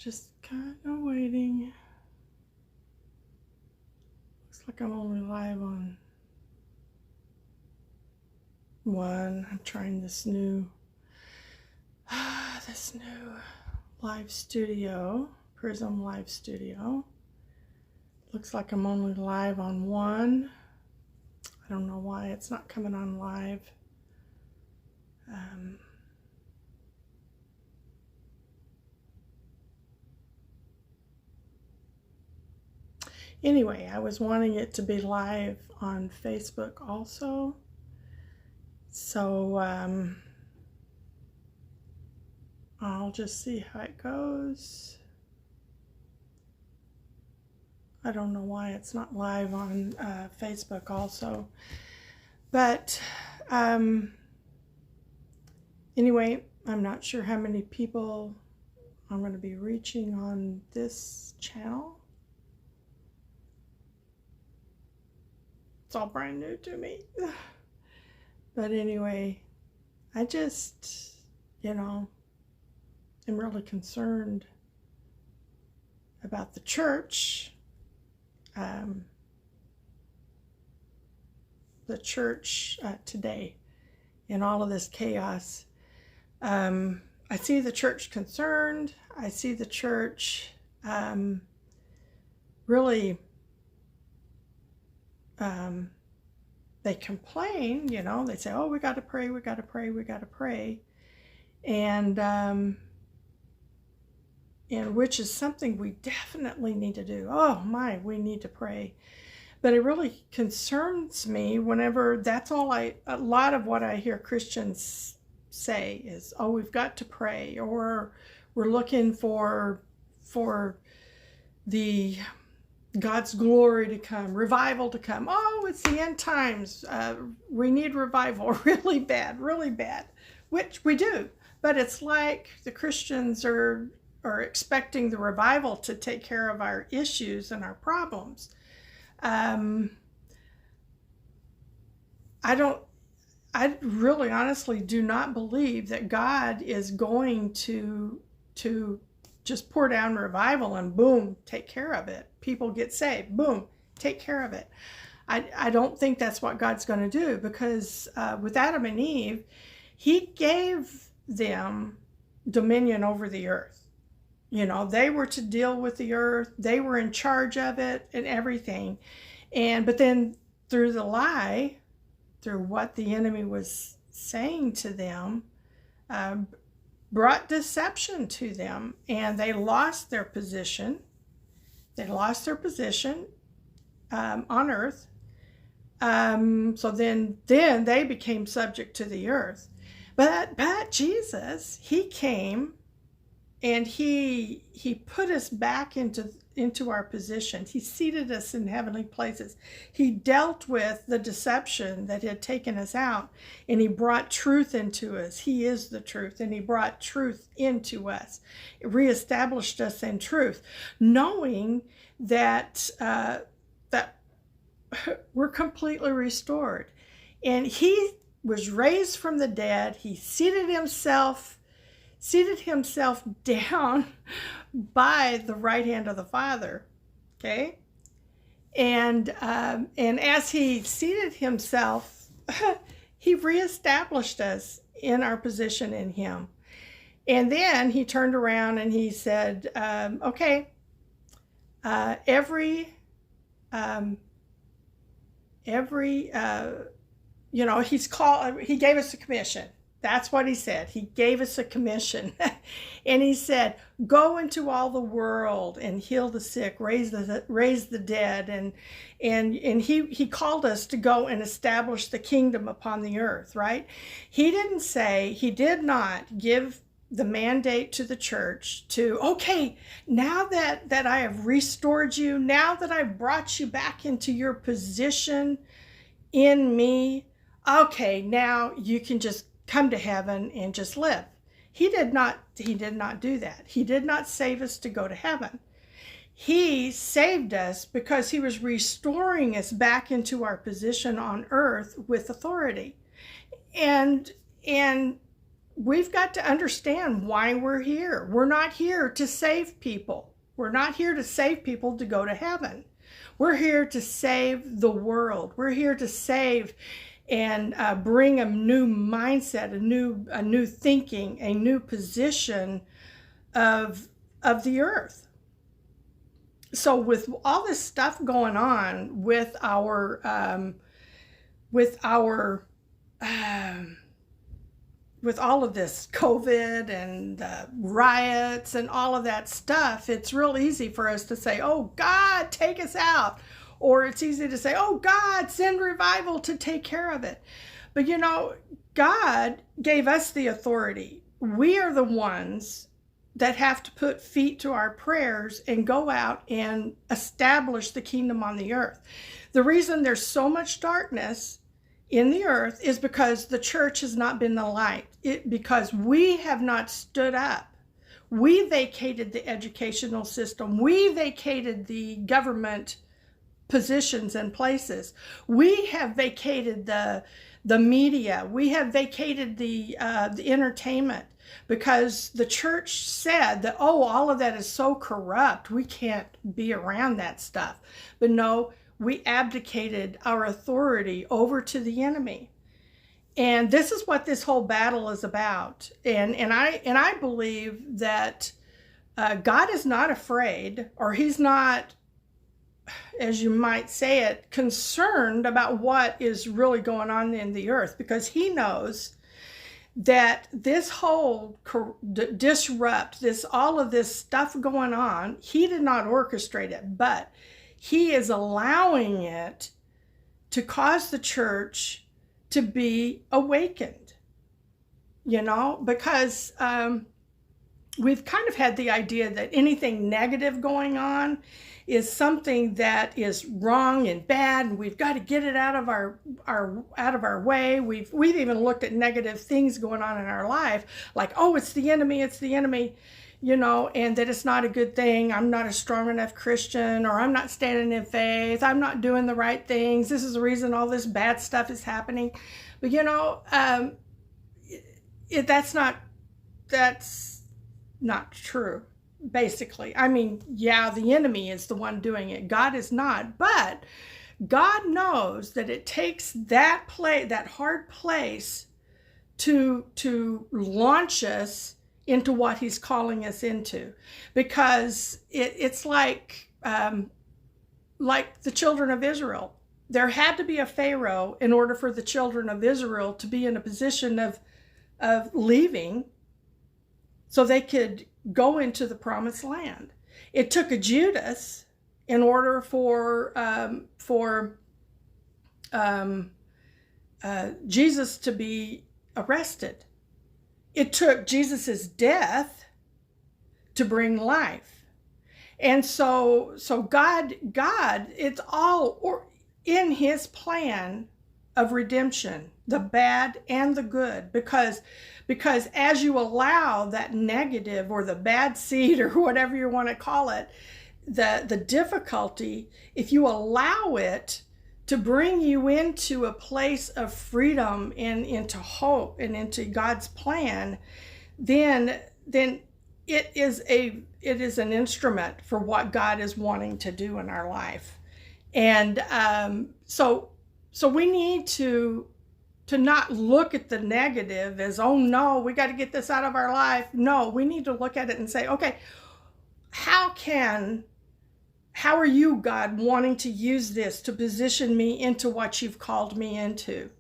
just kind of waiting. Looks like I'm only live on one. I'm trying this new live studio, Prism Live Studio. Looks like I'm only live on one. I don't know why it's not coming on live. Anyway, I was wanting it to be live on Facebook also. So I'll just see how it goes. I don't know why it's not live on Facebook also. But anyway, I'm not sure how many people I'm going to be reaching on this channel. It's all brand new to me. But anyway, I just, am really concerned about the church. Today, in all of this chaos. I see the church concerned. I see the church really, they complain, they say, oh, we got to pray, we got to pray, we got to pray. And which is something we definitely need to do. Oh my, we need to pray. But it really concerns me whenever that's all a lot of what I hear Christians say is, oh, we've got to pray, or we're looking for the God's glory to come, revival to come. Oh, it's the end times. We need revival really bad, which we do. But it's like the Christians are expecting the revival to take care of our issues and our problems. I really honestly do not believe that God is going to just pour down revival and boom, take care of it. People get saved, boom, take care of it. I don't think that's what God's going to do, because with Adam and Eve, he gave them dominion over the earth. They were to deal with the earth. They were in charge of it and everything. But then through the lie, through what the enemy was saying to them, brought deception to them, and they lost their position. They lost their position on earth. So then they became subject to the earth. But Jesus, he came and he put us back into our position. He seated us in heavenly places. He dealt with the deception that had taken us out, and he brought truth into us. He is the truth, and he brought truth into us. It reestablished us in truth, knowing that that we're completely restored. And he was raised from the dead. He seated himself down by the right hand of the Father, okay? And as he seated himself, he reestablished us in our position in him. And then he turned around and he said, okay, he gave us a commission. That's what he said. He gave us a commission. And he said, go into all the world and heal the sick, raise the dead. And he called us to go and establish the kingdom upon the earth, right? He did not give the mandate to the church to, okay, now that I have restored you, now that I've brought you back into your position in me, okay, now you can just come to heaven and just live. He did not do that. He did not save us to go to heaven. He saved us because he was restoring us back into our position on earth with authority. And we've got to understand why we're here. We're not here to save people. We're not here to save people to go to heaven. We're here to save the world. We're here to save and bring a new mindset, a new thinking, a new position of the earth. So with all this stuff going on with our with all of this COVID and the riots and all of that stuff, it's real easy for us to say, oh, God, take us out. Or it's easy to say, oh, God, send revival to take care of it. But, you know, God gave us the authority. We are the ones that have to put feet to our prayers and go out and establish the kingdom on the earth. The reason there's so much darkness in the earth is because the church has not been the light. Because we have not stood up. We vacated the educational system. We vacated the government positions and places. We have vacated the media. We have vacated the entertainment, because the church said that, oh, all of that is so corrupt, we can't be around that stuff. But no, we abdicated our authority over to the enemy. And this is what this whole battle is about. And I believe that God is not afraid, or he's not, as you might say it, concerned about what is really going on in the earth, because he knows that this whole disrupt, all of this stuff going on, he did not orchestrate it, but he is allowing it to cause the church to be awakened, you know, because we've kind of had the idea that anything negative going on is something that is wrong and bad, and we've got to get it out of our way. We've even looked at negative things going on in our life, like, oh, it's the enemy, you know, and that it's not a good thing. I'm not a strong enough Christian, or I'm not standing in faith. I'm not doing the right things. This is the reason all this bad stuff is happening. But, you know, that's not true, basically. I mean, yeah, the enemy is the one doing it. God is not. But God knows that it takes that hard place to launch us into what he's calling us into, because it's like the children of Israel. There had to be a Pharaoh in order for the children of Israel to be in a position of leaving so they could go into the promised land. It took a Judas in order for Jesus to be arrested. It took Jesus's death to bring life. And so God, it's all in his plan of redemption, the bad and the good, because as you allow that negative or the bad seed or whatever you want to call it, the difficulty, if you allow it to bring you into a place of freedom and into hope and into God's plan, then it is an instrument for what God is wanting to do in our life. And so we need to not look at the negative as, oh no, we got to get this out of our life. No, we need to look at it and say, okay, how are you, God, wanting to use this to position me into what you've called me into?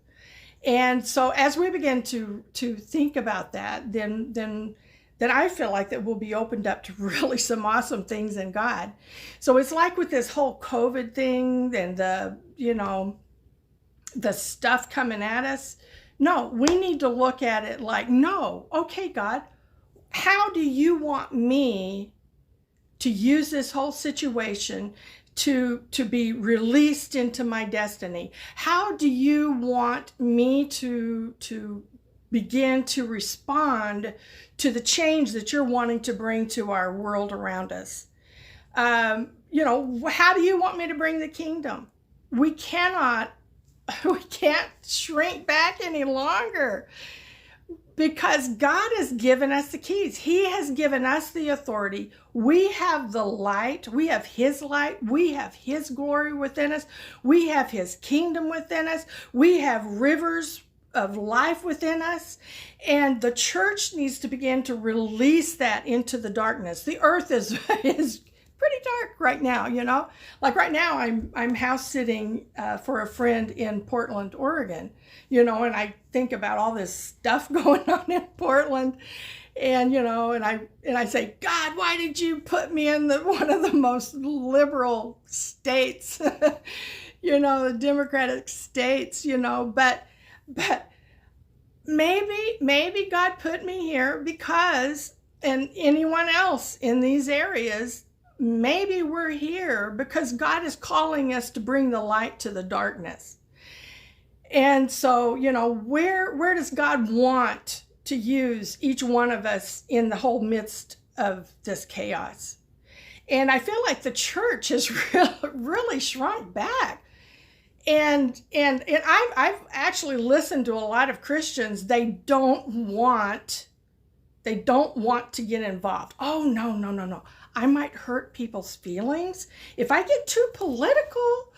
And so as we begin to think about that, then I feel like that we'll be opened up to really some awesome things in God. So it's like with this whole COVID thing and the stuff coming at us. No, we need to look at it like, no, okay, God, how do you want me to use this whole situation to be released into my destiny? How do you want me to begin to respond to the change that you're wanting to bring to our world around us? How do you want me to bring the kingdom? We can't shrink back any longer, because God has given us the keys. He has given us the authority. We have the light. We have his light. We have his glory within us. We have his kingdom within us. We have rivers of life within us. And the church needs to begin to release that into the darkness. The earth is pretty dark right now, you know. Like right now, I'm house sitting for a friend in Portland, Oregon, you know, and I think about all this stuff going on in Portland, and you know, and I say, God, why did you put me in one of the most liberal states, you know, the Democratic states, you know, but maybe God put me here because, and anyone else in these areas, maybe we're here because God is calling us to bring the light to the darkness. And so, you know, where does God want to use each one of us in the whole midst of this chaos? And I feel like the church has really shrunk back. And I've actually listened to a lot of Christians. They don't want to get involved. Oh, no. I might hurt people's feelings. If I get too political,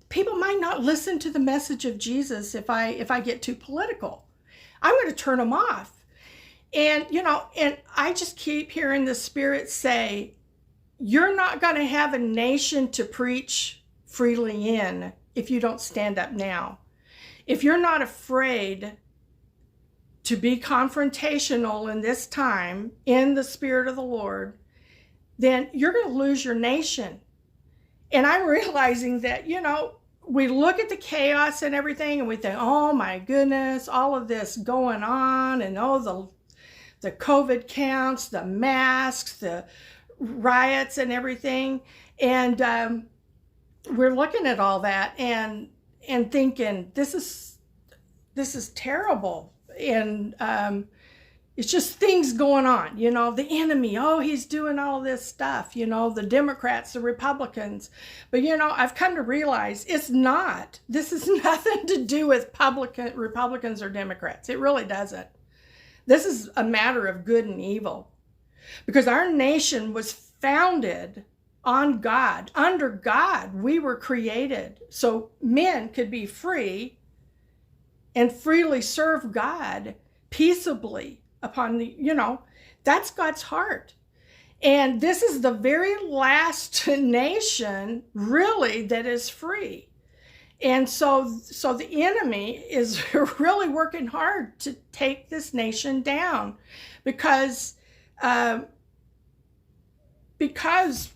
people might not listen to the message of Jesus if I get too political. I'm going to turn them off. And, you know, and I just keep hearing the Spirit say, you're not going to have a nation to preach freely in if you don't stand up now. If you're not afraid to be confrontational in this time in the Spirit of the Lord, then you're going to lose your nation. And I'm realizing that, you know, we look at the chaos and everything and we think, oh my goodness, all of this going on, and oh, the COVID counts, the masks, the riots and everything. And we're looking at all that and thinking, this is terrible. And it's just things going on, you know, the enemy, oh, he's doing all this stuff, you know, the Democrats, the Republicans. But, you know, I've come to realize this is nothing to do with Republicans or Democrats. It really doesn't. This is a matter of good and evil, because our nation was founded on God. Under God, we were created so men could be free and freely serve God peaceably upon the, you know, that's God's heart. And this is the very last nation really that is free. And so the enemy is really working hard to take this nation down because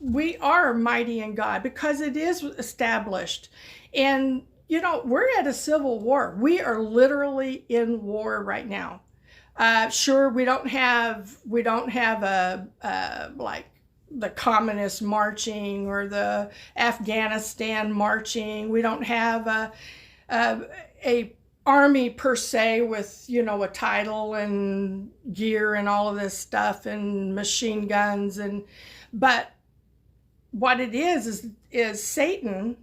we are mighty in God, because it is established. And, you know, we're at a civil war. We are literally in war right now. Sure, we don't have like the communists marching or the Afghanistan marching. We don't have a army per se with, you know, a title and gear and all of this stuff and machine guns, but what it is Satan,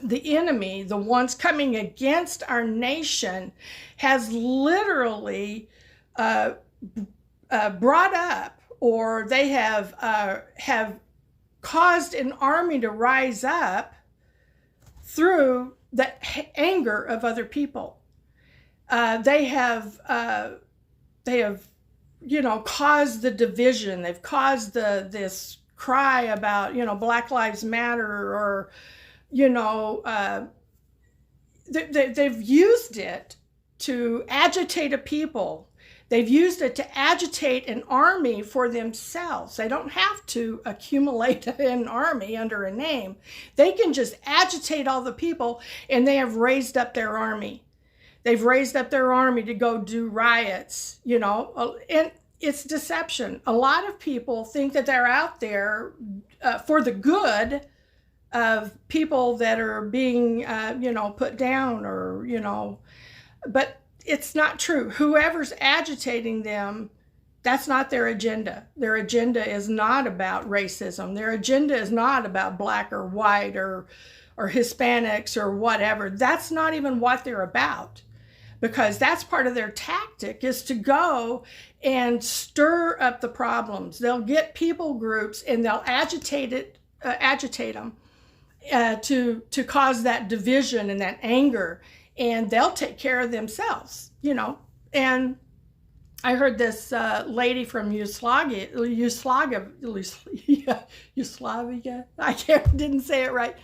the enemy, the ones coming against our nation, has literally brought up, or they have caused an army to rise up through the anger of other people. They have, you know, caused the division. They've caused this cry about, you know, Black Lives Matter, or, you know, they've used it to agitate a people. They've used it to agitate an army for themselves. They don't have to accumulate an army under a name. They can just agitate all the people, and they have raised up their army. They've raised up their army to go do riots, you know, and it's deception. A lot of people think that they're out there for the good of people that are being, you know, put down, or, you know, but it's not true. Whoever's agitating them, that's not their agenda. Their agenda is not about racism. Their agenda is not about black or white or Hispanics or whatever. That's not even what they're about. because that's part of their tactic, is to go and stir up the problems. They'll get people groups and they'll agitate them to cause that division and that anger, and they'll take care of themselves, And I heard this lady from Yugoslavia. I didn't say it right,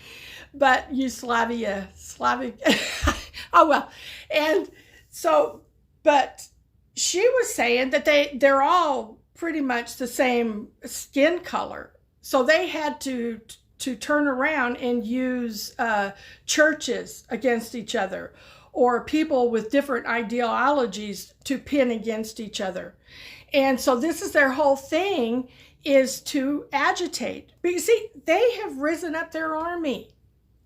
but Yugoslavia, Slavic. Oh well, and so, but she was saying that they're all pretty much the same skin color, so they had to turn around and use churches against each other, or people with different ideologies to pin against each other. And so this is their whole thing, is to agitate. But you see, they have risen up their army.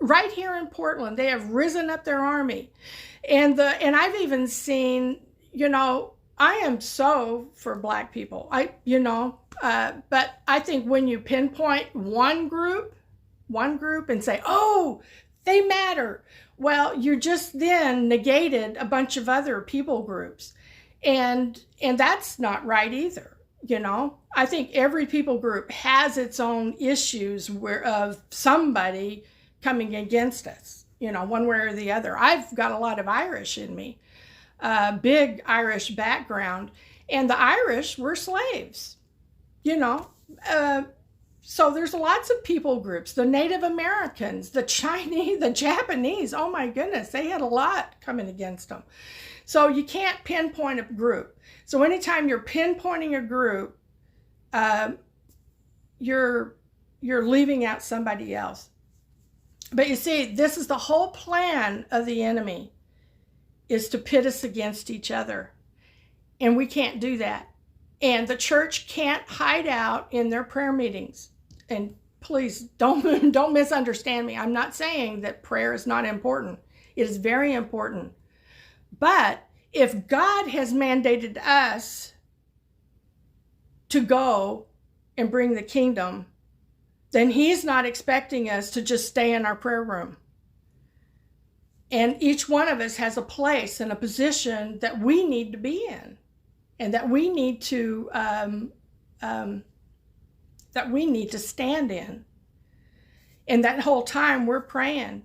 Right here in Portland, they have risen up their army. And I've even seen, I am so for Black people. But I think when you pinpoint one group and say, oh, they matter, well, you just then negated a bunch of other people groups. And that's not right either. I think every people group has its own issues of somebody coming against us, one way or the other. I've got a lot of Irish in me, big Irish background, and the Irish were slaves, so there's lots of people groups, the Native Americans, the Chinese, the Japanese. Oh my goodness, they had a lot coming against them. So you can't pinpoint a group. So anytime you're pinpointing a group, you're leaving out somebody else. But you see, this is the whole plan of the enemy, is to pit us against each other. And we can't do that. And the church can't hide out in their prayer meetings. And please don't misunderstand me. I'm not saying that prayer is not important. It is very important. But if God has mandated us to go and bring the kingdom, then he's not expecting us to just stay in our prayer room. And each one of us has a place and a position that we need to be in, and that we need to stand in. And that whole time we're praying.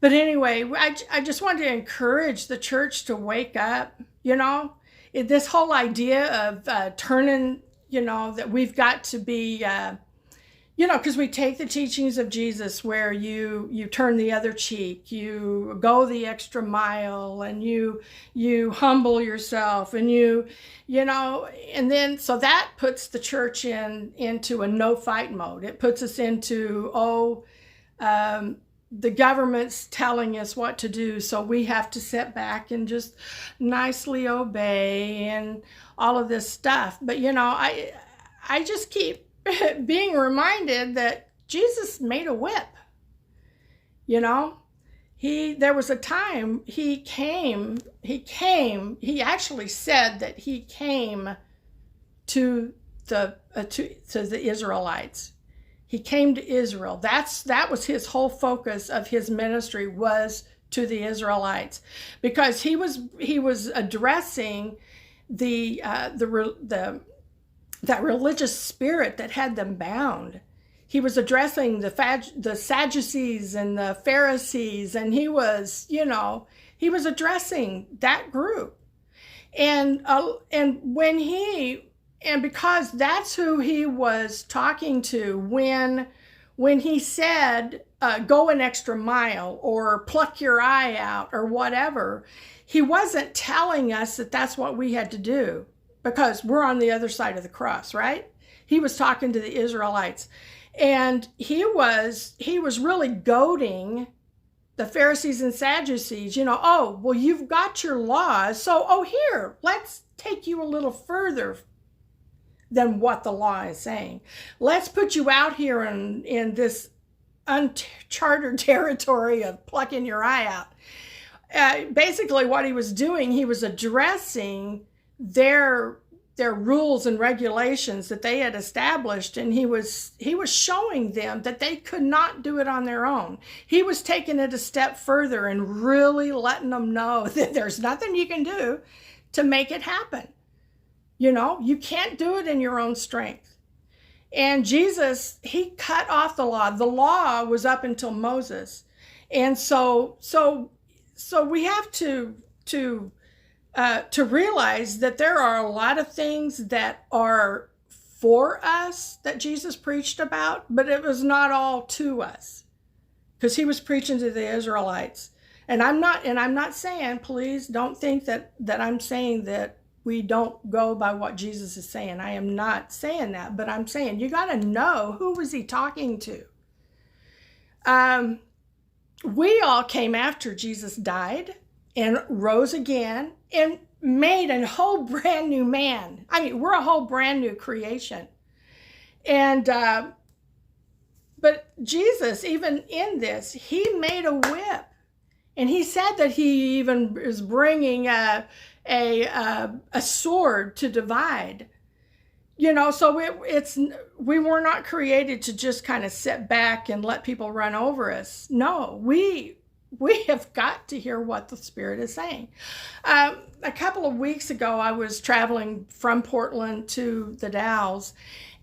But anyway, I just want to encourage the church to wake up. This whole idea of turning, that we've got to be, because we take the teachings of Jesus where you turn the other cheek, you go the extra mile, and you humble yourself, and and then so that puts the church into a no fight mode. It puts us into, the government's telling us what to do, so we have to sit back and just nicely obey and all of this stuff. But I just keep being reminded that Jesus made a whip. There was a time he actually said that he came to the Israelites. He came to Israel. That was his whole focus of his ministry, was to the Israelites, because he was addressing that religious spirit that had them bound. He was addressing the Sadducees and the Pharisees, and he was addressing that group. And because that's who he was talking to when he said, go an extra mile or pluck your eye out or whatever, he wasn't telling us that that's what we had to do, because we're on the other side of the cross, right? He was talking to the Israelites, and he was really goading the Pharisees and Sadducees, you've got your laws, so, here, let's take you a little further than what the law is saying. Let's put you out here in this uncharted territory of plucking your eye out. Basically what he was doing, he was addressing their their rules and regulations that they had established, and he was showing them that they could not do it on their own. He was taking it a step further and really letting them know that there's nothing you can do to make it happen. You know, you can't do it in your own strength. And Jesus, he cut off the law. The law was up until Moses. And so we have to realize that there are a lot of things that are for us that Jesus preached about, but it was not all to us, because he was preaching to the Israelites. And I'm not saying, please don't think that I'm saying that we don't go by what Jesus is saying. I am not saying that, but I'm saying you got to know, who was he talking to? We all came after Jesus died and rose again and made a whole brand new man. I mean, we're a whole brand new creation. And, but Jesus, even in this, he made a whip. And he said that he even is bringing a sword to divide. You know, so we were not created to just kind of sit back and let people run over us. No, we have got to hear what the Spirit is saying. A couple of weeks ago, I was traveling from Portland to the Dalles,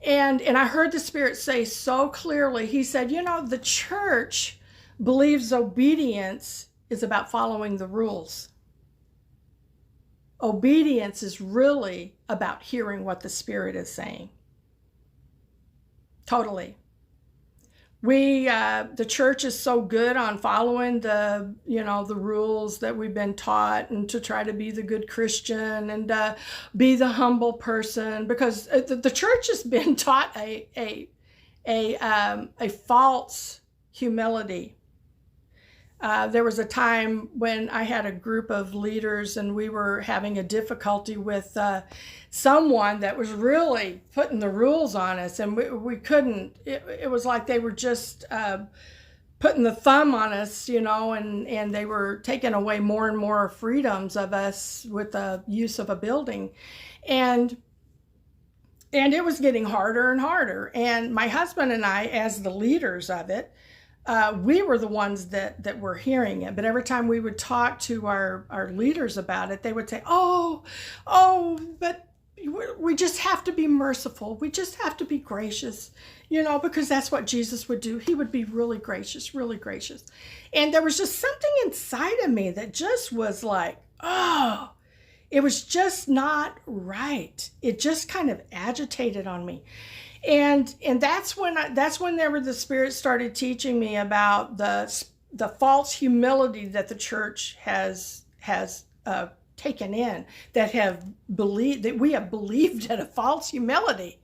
and I heard the Spirit say so clearly, he said, you know, the church believes obedience is about following the rules. Obedience is really about hearing what the Spirit is saying. Totally. The church is so good on following the rules that we've been taught, and to try to be the good Christian and be the humble person, because the church has been taught a false humility. There was a time when I had a group of leaders, and we were having a difficulty with someone that was really putting the rules on us, and we couldn't. It was like they were just putting the thumb on us, you know, and they were taking away more and more freedoms of us with the use of a building. And it was getting harder and harder. And my husband and I, as the leaders of it, we were the ones that were hearing it. But every time we would talk to our leaders about it, they would say, oh, but we just have to be merciful. We just have to be gracious, you know, because that's what Jesus would do. He would be really gracious, really gracious. And there was just something inside of me that just was like, oh, it was just not right. It just kind of agitated on me. And that's when the Spirit started teaching me about the false humility that the church has taken in, that we have believed in a false humility,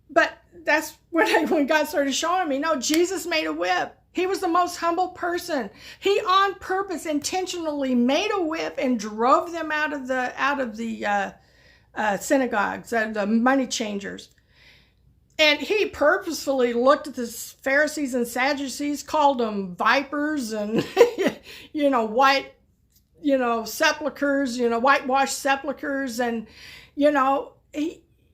but that's when God started showing me, no, Jesus made a whip. He was the most humble person. He on purpose intentionally made a whip and drove them out of the synagogues, the money changers. And he purposefully looked at the Pharisees and Sadducees, called them vipers and, sepulchers, whitewashed sepulchers. And,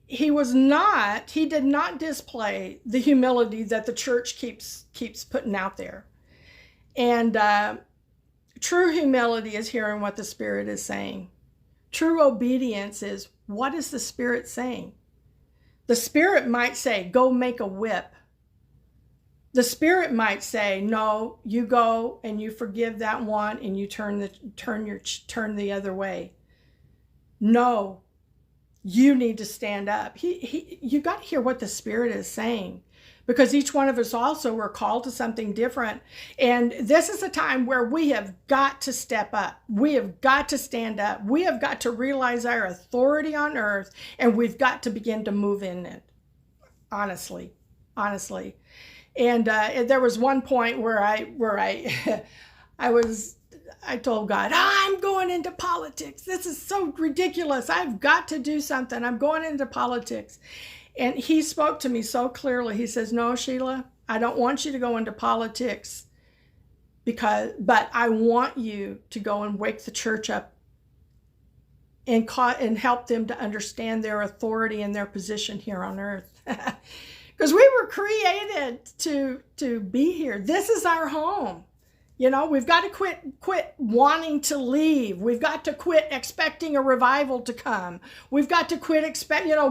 he did not display the humility that the church keeps putting out there. And true humility is hearing what the Spirit is saying. True obedience is, what is the Spirit saying? The Spirit might say, go make a whip. The Spirit might say, no, you go and you forgive that one and you turn the other way. No, you need to stand up. You got to hear what the Spirit is saying, because each one of us also were called to something different. And this is a time where we have got to step up. We have got to stand up. We have got to realize our authority on earth, and we've got to begin to move in it. Honestly. And there was one point where I told God, I'm going into politics. This is so ridiculous. I've got to do something. I'm going into politics. And he spoke to me so clearly. He says, no, Sheila, I don't want you to go into politics, but I want you to go and wake the church up and help them to understand their authority and their position here on earth. Because we were created to be here. This is our home. You know, we've got to quit wanting to leave. We've got to quit expecting a revival to come. We've got to quit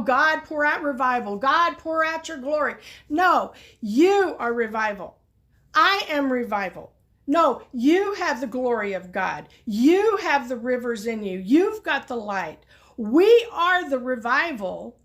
God, pour out revival. God, pour out your glory. No, you are revival. I am revival. No, you have the glory of God. You have the rivers in you. You've got the light. We are the revival.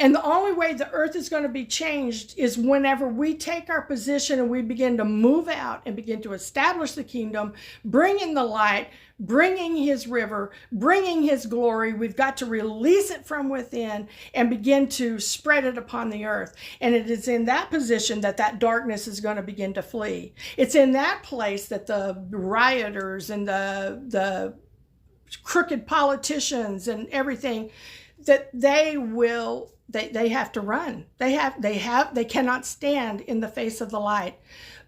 And the only way the earth is going to be changed is whenever we take our position and we begin to move out and begin to establish the kingdom, bringing the light, bringing his river, bringing his glory. We've got to release it from within and begin to spread it upon the earth. And it is in that position that darkness is going to begin to flee. It's in that place that the rioters and the crooked politicians and everything, that they have to run. They cannot stand in the face of the light.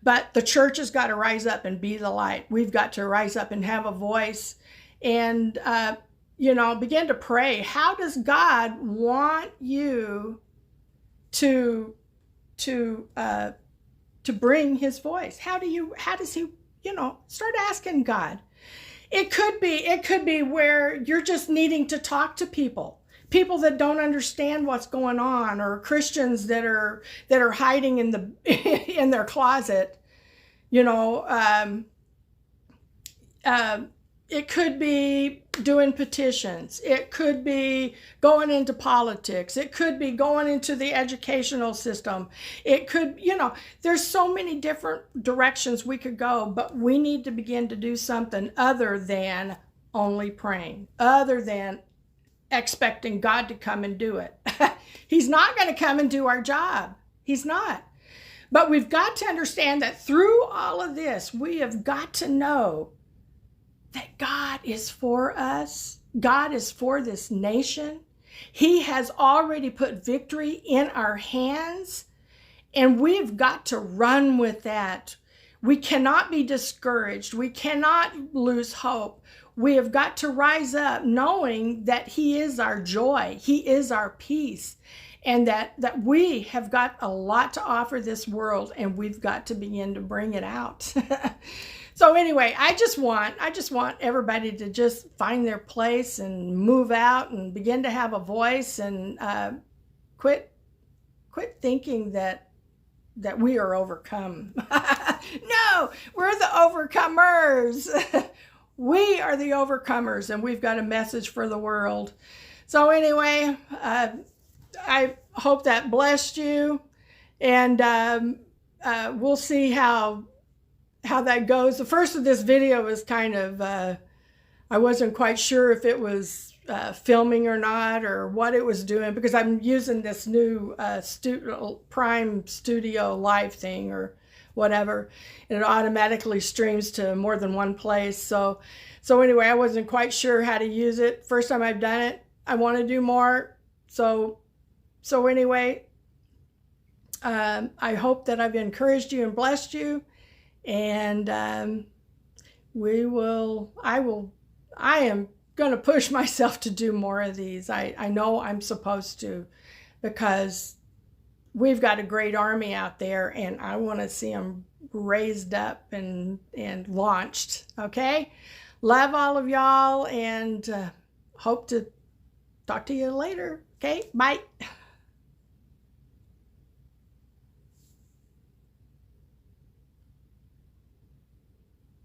But the church has got to rise up and be the light. We've got to rise up and have a voice and, begin to pray. How does God want you to bring his voice? How does he, start asking God? It could be where you're just needing to talk to people that don't understand what's going on, or Christians that are hiding in in their closet. It could be doing petitions. It could be going into politics. It could be going into the educational system. It could, there's so many different directions we could go, but we need to begin to do something other than only praying, other than expecting God to come and do it. He's not going to come and do our job. He's not. But we've got to understand that through all of this, we have got to know that God is for us. God is for this nation. He has already put victory in our hands, and we've got to run with that. We cannot be discouraged. We cannot lose hope. We have got to rise up knowing that he is our joy. He is our peace. And that we have got a lot to offer this world, and we've got to begin to bring it out. So anyway, I just want everybody to just find their place and move out and begin to have a voice, and quit thinking that we are overcome. No, we're the overcomers. We are the overcomers, and we've got a message for the world. So anyway, I hope that blessed you, and we'll see how that goes. The first of this video was kind of, I wasn't quite sure if it was filming or not, or what it was doing, because I'm using this new Prime Studio Live thing or whatever, and it automatically streams to more than one place. So anyway, I wasn't quite sure how to use it. First time I've done it. I want to do more. So anyway, I hope that I've encouraged you and blessed you, and I am going to push myself to do more of these. I know I'm supposed to, because we've got a great army out there, and I want to see them raised up and launched. Okay? Love all of y'all, and hope to talk to you later. Okay? Bye.